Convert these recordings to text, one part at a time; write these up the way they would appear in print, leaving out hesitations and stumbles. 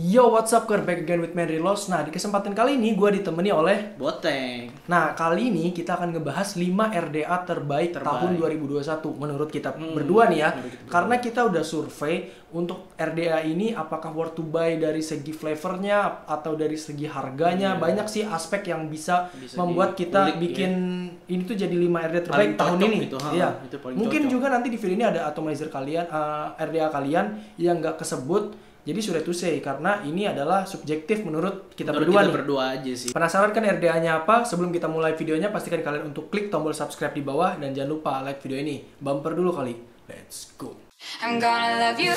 Yo, what's up? We're back again with Manry Loss. Nah, di kesempatan kali ini gue ditemani oleh Boteng. Nah, kali ini kita akan ngebahas 5 RDA terbaik tahun 2021 menurut kita berdua nih ya. Karena kita udah survei untuk RDA ini apakah worth to buy dari segi flavornya atau dari segi harganya. Banyak sih aspek yang bisa membuat kita bikin ini tuh jadi 5 RDA terbaik tahun ini. Iya. Mungkin juga nanti di video ini ada atomizer kalian, RDA kalian yang nggak kesebut. Jadi sudah to say karena ini adalah subjektif menurut kita berdua nih. Berdua aja sih. Penasaran kan RDA-nya apa? Sebelum kita mulai videonya pastikan kalian untuk klik tombol subscribe di bawah dan jangan lupa like video ini. Bumper dulu kali. Let's go. I'm gonna love you.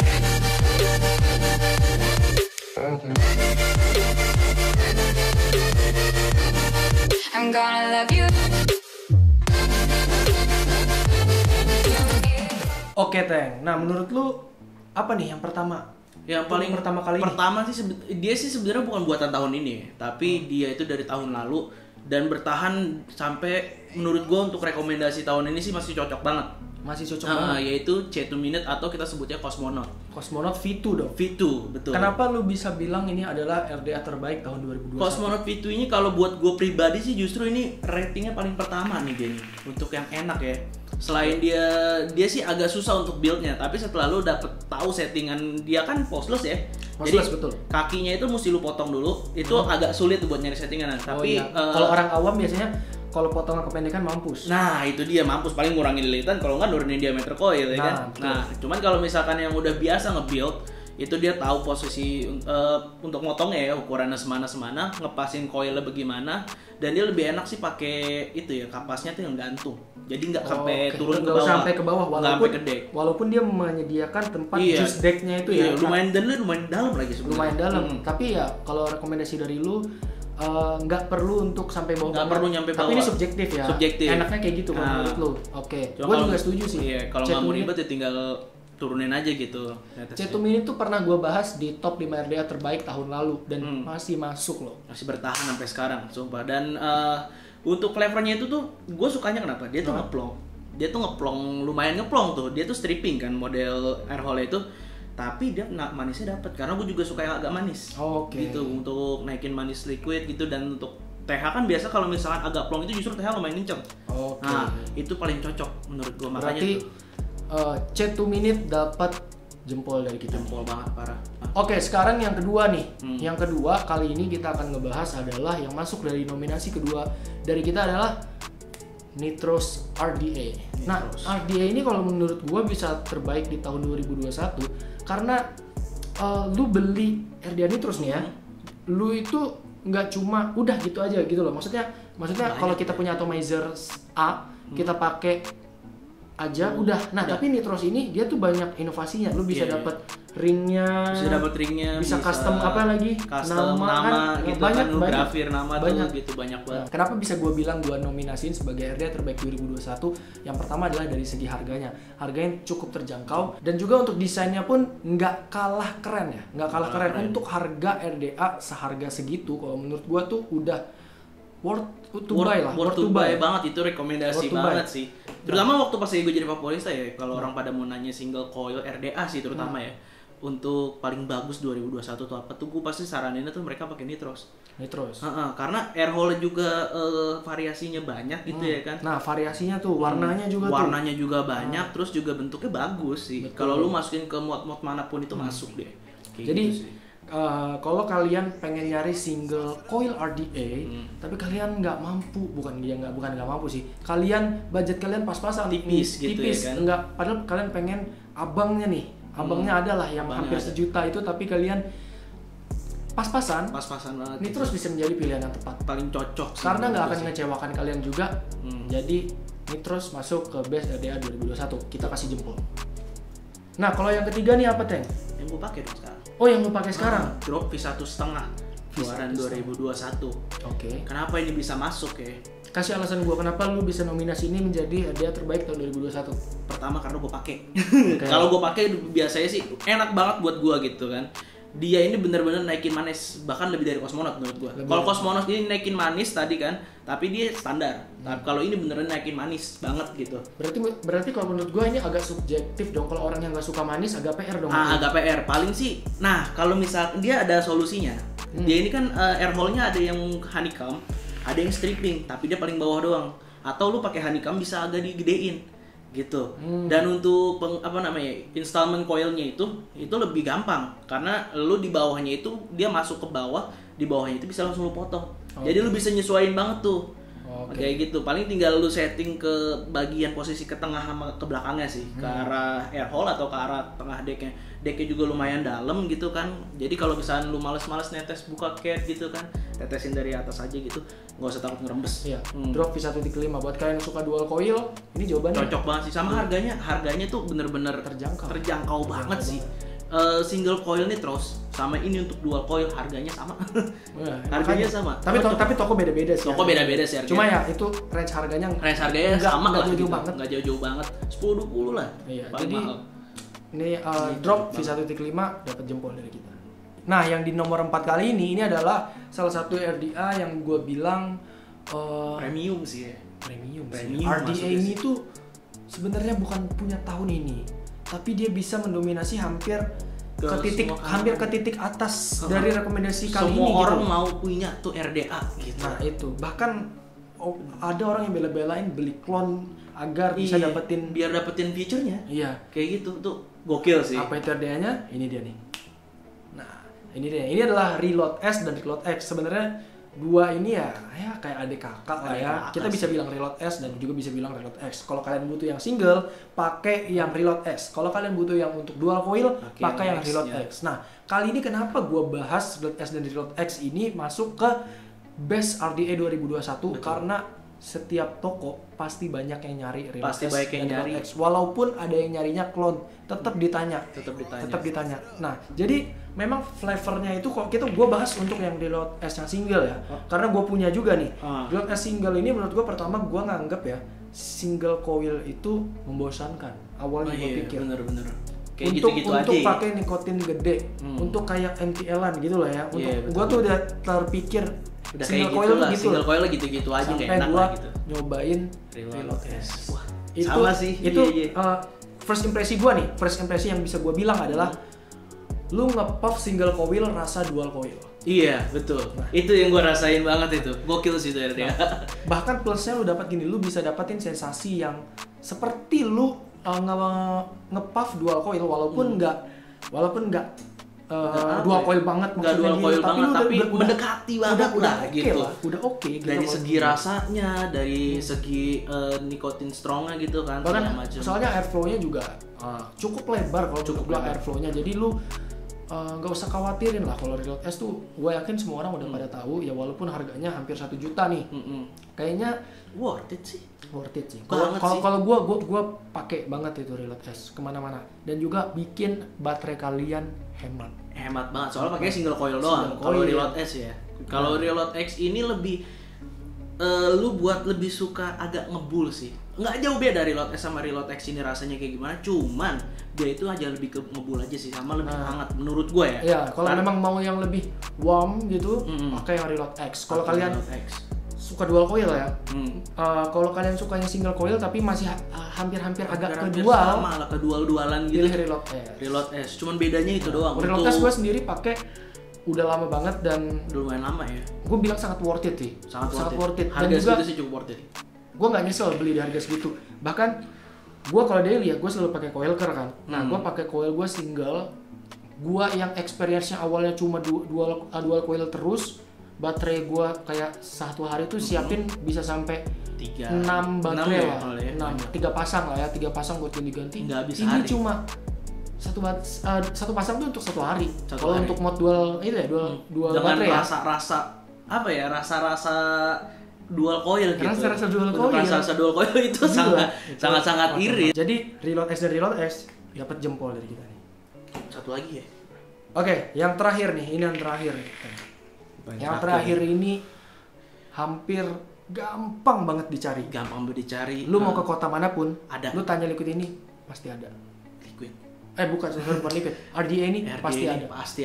I'm gonna love you. Oke, Teng. Nah, menurut lu apa nih yang pertama? Yang paling pertama kali sih dia sih sebenarnya bukan buatan tahun ini, tapi dia itu dari tahun lalu dan bertahan sampai menurut gue untuk rekomendasi tahun ini sih masih cocok banget. Masih cocok banget. Yaitu C2 Minute atau kita sebutnya Cosmonaut. Cosmonaut V2 dong. V2, betul. Kenapa lu bisa bilang ini adalah RDA terbaik tahun 2021? Cosmonaut V2 ini kalau buat gue pribadi sih justru ini ratingnya paling pertama nih dia nih. Untuk yang enak ya. Selain dia sih agak susah untuk build-nya, tapi setelah lu dapet tahu settingan dia kan postless ya. Postless, jadi betul. Kakinya itu mesti lu potong dulu. Itu agak sulit buat nyari settingan. Tapi iya. Kalau orang awam biasanya kalau potongan kependekan mampus. Nah, itu dia mampus paling ngurangin lilitan, kalau nggak nurunin diameter coil ya kan. Betul. Nah, cuman kalau misalkan yang udah biasa nge-build itu dia tahu posisi untuk motongnya ya, ukurannya semana ngepasin coilnya bagaimana, dan dia lebih enak sih pakai itu ya, kapasnya tuh yang gantung. Jadi nggak sampai turun ke bawah. Sampai ke bawah sampai ke deck. Walaupun dia menyediakan tempat juice decknya itu ya. Lumayan dalam lagi sebenarnya. Lumayan dalam. Tapi ya kalau rekomendasi dari lu nggak perlu untuk sampai bawah. Nggak perlu nyampe bawah. Tapi ini subjektif ya. Subjektif. Enaknya kayak gitu menurut lu. Oke. Gue juga setuju sih. Iya, kalau nggak mau ribet ya tinggal turunin aja gitu. C2 Minute tuh pernah gue bahas di top 5 RDA terbaik tahun lalu dan masih masuk loh. Masih bertahan sampai sekarang, sumpah. Dan untuk flavornya itu tuh gue sukanya kenapa? Dia tuh ngeplong. Dia tuh ngeplong, lumayan ngeplong tuh. Dia tuh stripping kan model air hole itu. Tapi dia manisnya dapat karena gue juga suka yang agak manis. Gitu untuk naikin manis liquid gitu. Dan untuk TH kan biasa kalau misalkan agak plong itu justru TH lumayan kenceng. Nah, itu paling cocok menurut gue. Makanya berarti C2 Minute dapat jempol dari kita. Jempol banget, parah. Oke, sekarang yang kedua nih. Yang kedua kali ini kita akan ngebahas adalah yang masuk dari nominasi kedua dari kita adalah Nitros RDA. Nah, RDA ini kalau menurut gua bisa terbaik di tahun 2021 karena lu beli RDA Nitros nih ya. Lu itu nggak cuma udah gitu aja gitu loh. Maksudnya kalau kita punya atomizer A, kita pakai aja udah. Nah, tapi Nitros ini dia tuh banyak inovasinya. Lu bisa dapat ringnya, bisa custom apa lagi? Nama gitu banyak, kan, lu grafir nama tuh gitu banyak banget. Nah, kenapa bisa gue bilang gue nominasiin sebagai RDA terbaik 2021? Yang pertama adalah dari segi harganya. Harganya cukup terjangkau dan juga untuk desainnya pun nggak kalah keren ya. Nggak kalah keren. Untuk harga RDA seharga segitu kalau menurut gue tuh udah worth to buy banget. Itu rekomendasi banget sih. Terutama waktu pas gue jadi Vaporista ya, kalau orang pada mau nanya single coil RDA sih terutama ya. Untuk paling bagus 2021 tuh apa tuh, gue pasti saraninnya tuh mereka pakai Nitros. Karena air hole juga variasinya banyak gitu ya kan. Nah, variasinya tuh warnanya juga banyak, terus juga bentuknya bagus sih. Kalau lu masukin ke mod manapun itu masuk deh. Jadi gitu kalau kalian pengen nyari single coil RDA, tapi kalian nggak mampu, bukan nggak mampu sih. Kalian budget kalian pas-pasan, tipis gitu ya kan. Enggak, padahal kalian pengen abangnya nih. Abangnya adalah yang hampir sejuta itu, tapi kalian pas-pasan banget. Nitros bisa menjadi pilihan yang tepat. Paling cocok sih. Karena nggak akan mengecewakan kalian juga. Jadi Nitros masuk ke best RDA 2021. Kita kasih jempol. Nah, kalau yang ketiga nih apa, Teng? Yang gue pakai dong sekarang. Oh, yang lu pakai sekarang? Drop V1,5 keluaran 2021. Kenapa ini bisa masuk ya? Kasih alasan gua kenapa lu bisa nominasi ini menjadi RDA terbaik tahun 2021. Pertama karena gue pakai. Kalau gue pakai biasanya sih enak banget buat gue gitu kan. dia ini bener-bener naikin manis, bahkan lebih dari Cosmonaut menurut gua. Kalau Cosmonaut ini naikin manis tadi kan, tapi dia standar. Tapi kalau ini beneran naikin manis banget gitu. Berarti kalau menurut gua ini agak subjektif dong. Kalau orang yang nggak suka manis agak PR dong. Agak PR paling sih. Nah, kalau misal dia ada solusinya. Dia ini kan air hole-nya ada yang honeycomb, ada yang stripping, tapi dia paling bawah doang. Atau lu pakai honeycomb bisa agak digedein gitu. Dan untuk installment coilnya itu lebih gampang karena lu di bawahnya itu dia masuk ke bawah, di bawahnya itu bisa langsung lu potong. Jadi lu bisa nyesuaiin banget tuh. Kayak gitu. Paling tinggal lu setting ke bagian posisi ke tengah sama ke belakangnya sih, ke arah air hole atau ke arah tengah decknya. Decknya juga lumayan dalam gitu kan. Jadi kalau misalnya lu males-males netes buka cat gitu kan, tetesin dari atas aja gitu, nggak usah takut ngerembes. Iya. Drop V1.5 buat kalian yang suka dual coil, ini jawabannya cocok banget sih. Sama harganya tuh bener-bener terjangkau banget sih. Single coil Nitros sama ini untuk dual coil harganya sama. Harganya sama. Tapi toko beda-beda sih. Toko beda-beda sih harganya. Cuma ya itu range harganya sama lah. Jauh banget. Enggak jauh-jauh banget. 10-20 lah. Iya. Paling Jadi mahal. Ini drop V1.5 dapat jempol dari kita. Nah, yang di nomor 4 kali ini adalah salah satu RDA yang gue bilang premium sih ya. Premium RDA ini tuh sebenarnya bukan punya tahun ini, tapi dia bisa mendominasi hampir ke titik atas dari rekomendasi kali ini. Semua orang mau punya tuh RDA gitu. Nah, itu. Bahkan ada orang yang bela-belain beli clone agar bisa dapetin feature-nya. Iya, kayak gitu tuh gokil sih. Apa itu RDA-nya? Ini dia nih. Nah, ini dia. Ini adalah Reload S dan Reload X. Sebenarnya dua ini ya kayak adik kakak lah ya. Kita bisa bilang Reload S dan juga bisa bilang Reload X. Kalau kalian butuh yang single, pakai yang Reload S. Kalau kalian butuh yang untuk dual coil, pakai yang Reload X. Nah, kali ini kenapa gue bahas Reload S dan Reload X ini masuk ke Best RDA 2021? Betul. Karena setiap toko pasti banyak yang nyari Reload S dan Reload X. Walaupun ada yang nyarinya clone, tetap ditanya. Nah, jadi memang flavornya itu kalau gue bahas untuk yang Reload S yang single ya. Karena gue punya juga nih. Reload S single ini menurut gue pertama gue nganggep ya single coil itu membosankan. Awalnya gue pikir. Bener-bener. Kayak untuk pakai nikotin gede, untuk kayak MTL-an gitu lah ya. Untuk gue tuh udah terpikir udah single coil gitu aja nggak enak lah gitu. Nyobain Reload S. Wah, itu sama sih. Itu first impression gue nih. First impression yang bisa gue bilang adalah lu nge-puff single coil rasa dual coil. Iya, betul. Nah, itu yang gue rasain banget itu. Gokil sih itu RDA. Bahkan plusnya lu dapat gini, lu bisa dapatin sensasi yang seperti lu nge-puff dual coil walaupun nggak dual coil banget, nggak dual coil banget, tapi mendekati banget lah gitu. Udah oke gitu. Dari segi rasanya, dari segi nikotin strongnya gitu kan. Bahkan soalnya airflow-nya juga cukup lebar kalau cukup bilang airflow-nya. Jadi lu nggak usah khawatirin lah kalau Reload S tuh. Gue yakin semua orang udah pada tahu ya, walaupun harganya hampir 1 juta nih. Kayaknya worth it sih. Kalau gue pakai banget itu Reload S kemana-mana, dan juga bikin baterai kalian hemat banget. Soalnya pakai single coil doang. Kalau Reload S ya. Kalau Reload X ini lebih lu buat lebih suka agak ngebul sih. Nggak jauh beda Reload S sama Reload X ini rasanya kayak gimana. Cuman dia itu aja lebih ke ngebul aja sih, sama lebih hangat menurut gue ya. Iya, kalau memang mau yang lebih warm gitu, pakai yang Reload X. Kalau kalian suka dual coil ya. Kalau kalian suka yang single coil tapi masih hampir-hampir agak ke dual, sama lah ke dualan gitu. Pilih Reload S. Cuman bedanya itu doang. Reload S gue sendiri pakai udah lama banget dan lumayan lama ya. Gue bilang sangat worth it sih. Sangat worth it. Harga segitu sih cukup worth it. Gue nggak nyesel beli di harga segitu. Bahkan gue kalau daily ya gue selalu pakai coil care kan. Nah gue pakai coil gue single. Gue yang experience-nya awalnya cuma dual coil terus. Baterai gue kayak satu hari tuh siapin bisa sampai 6 baterai lah. 6, 3 pasang lah ya. 3 pasang buat ganti-ganti. Ini hari. Cuma satu pasang tuh untuk 1 hari. Kalau untuk mod dual itu ya dual baterai ya. Rasa apa ya? Rasa dual coil gitu. Rasa dual coil. Rasa dual coil itu sangat irit. Jadi Reload S dan Reload X dapat jempol dari kita nih. Satu lagi ya. Oke, yang terakhir nih, ini yang terakhir. Yang terakhir ini hampir gampang banget dicari. Lu mau ke kota manapun, ada. Lu tanya liquid ini pasti ada. bukan sensor umpan liquid. RDA ini RDA pasti ini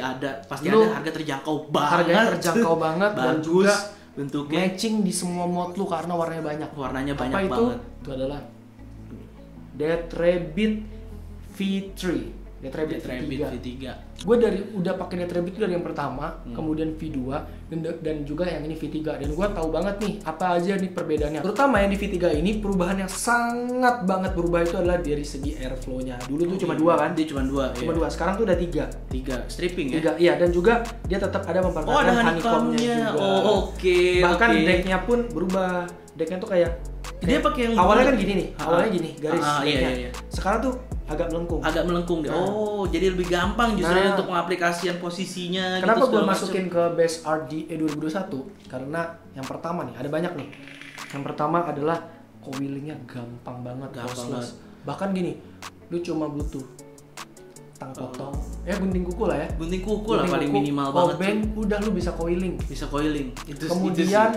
ada. Pasti Lu- ada, harga terjangkau banget. Harganya terjangkau banget dan Bagus, juga bentuknya matching di semua mod lu karena warnanya banyak. warnanya Apa banyak itu? banget. Itu adalah Dead Rabbit V3. Dead Rabbit Rabbit V3. V3. Gue udah pakai Dead Rabbit itu dari yang pertama, kemudian V2 dan juga yang ini V3 dan gue tahu banget nih apa aja nih perbedaannya. Terutama yang di V3 ini perubahan yang sangat banget berubah itu adalah dari segi airflow-nya. Dulu tuh cuma 2 kan? Dia cuma 2. Cuma 2. Sekarang tuh udah 3. 3 stripping ya. 3. Iya, dan juga dia tetap ada Oh, ada mempertahankan honeycomb-nya honeycomb-nya. juga. Oh, oke. Bahkan oke. decknya pun berubah. Decknya tuh kayak Dia pakai yang awalnya dulu. kan gini nih, awalnya gini garis iya, decknya. iya. Sekarang tuh agak melengkung. Agak melengkung deh. Nah. Oh, jadi lebih gampang justru Nah. untuk pengaplikasian posisinya Kenapa gitu. gue segala masukin ke Best RDA 2021? Karena yang pertama nih, ada banyak nih. Yang pertama adalah coilingnya gampang banget, Gampang costless. Bahkan gini, lu cuma butuh tang potong, gunting kuku lah ya. macam. Gunting kuku lah Gunting paling kuku, minimal banget. obeng, Cuy. udah lu bisa coiling. Bisa coiling. Itu Kemudian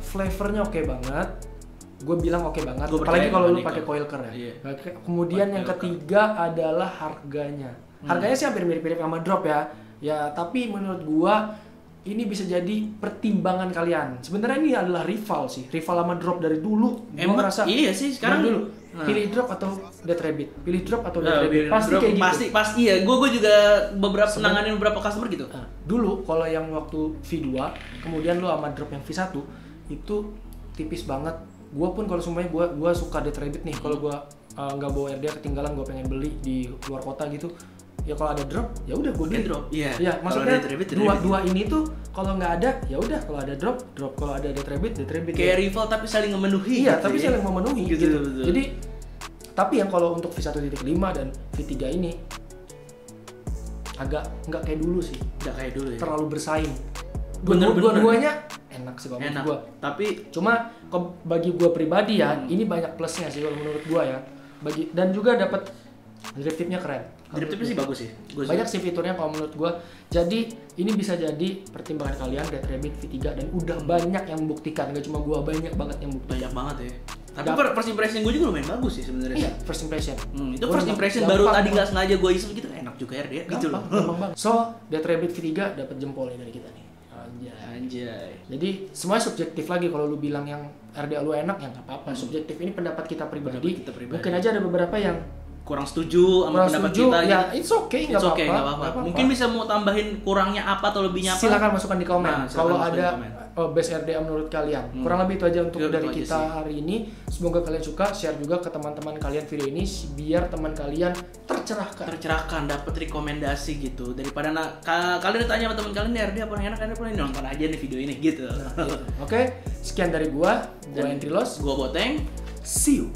flavornya oke banget. Gue bilang oke banget. Gua Apalagi percaya kalau sama lu Nico. pakai coil ker ya. Iya. Kemudian Pakai yang coil ker. ketiga adalah harganya. Harganya sih hampir mirip-mirip sama drop ya. Ya, tapi menurut gua ini bisa jadi pertimbangan kalian. Sebenarnya ini adalah rival sih, rival sama drop dari dulu. Gua Emang ngerasa iya sih sekarang dulu Nah. pilih drop atau Dead Rabbit, pilih drop atau Dead Nah, Rabbit. Pasti bro, kayak gitu. Pasti ya. Gue juga nanganin beberapa customer gitu. Nah, dulu kalau yang waktu V2, kemudian lu sama drop yang V1 itu tipis banget. Gua pun kalau semuanya gua suka Dead Rabbit nih. Kalau gua nggak bawa RDA ketinggalan, gua pengen beli di luar kota gitu. Ya kalau ada drop, ya udah gua beli. Drop. Iya. Iya, Kalau maksudnya ada Dead Rabbit, Dead Rabbit. dua ini tuh kalau nggak ada, ya udah kalau ada drop. Kalau ada Dead Rabbit. Kayak rival tapi saling memenuhi. Iya, gitu tapi ya. saling memenuhi Gitu, gitu. betul. Jadi tapi yang kalau untuk V1.5 dan V3 ini agak nggak kayak dulu sih. Nggak kayak dulu ya. Terlalu bersaing. Bener. Dua-duanya enak sih kalau menurut Enak. gua. Tapi Cuma bagi gua pribadi ya, ini banyak plusnya sih kalau menurut gua ya. Dan juga dapat drift tipnya keren. driftnya sih bagus sih. Banyak sih fiturnya kalau menurut gua. Jadi ini bisa jadi pertimbangan kalian Dead Rabbit V3 dan udah banyak yang membuktikan, gak cuma gua, banyak banget yang buktikan. banyak banget ya. Tapi first impression gue juga lumayan bagus sih sebenarnya. Iya, first impression. Itu Gua first gampang- impression gampang baru tadi banget. nggak sengaja gue iseng gitu, enak juga ya dia gitu loh. Gampang banget. So, Dead Rabbit V3 dapat jempol nih dari kita nih. Anjay. Jadi semuanya subjektif lagi. Kalau lu bilang yang RDA lu enak ya nggak apa-apa. Subjektif ini pendapat kita pribadi. Pendapat kita pribadi. Mungkin aja ada beberapa yang Kurang setuju sama kurang pendapat setuju. kita Ya, gitu. it's okay, nggak It's okay, apa-apa. nggak apa-apa. Mungkin bisa mau tambahin kurangnya apa atau lebihnya apa. Silakan masukkan di komen. Nah, silakan Kalau masukkan di ada komen. best RDA menurut kalian. Kurang lebih itu aja untuk Itu dari aja kita sih. hari ini. Semoga kalian suka. Share juga ke teman-teman kalian video ini biar teman kalian tercerahkan, dapat rekomendasi gitu. Daripada kalian tanya sama teman kalian nih RD apa yang enak, apa yang nonton aja nih video ini gitu. Oke, sekian dari gua Dan Andri Los. Gua Boteng. See you.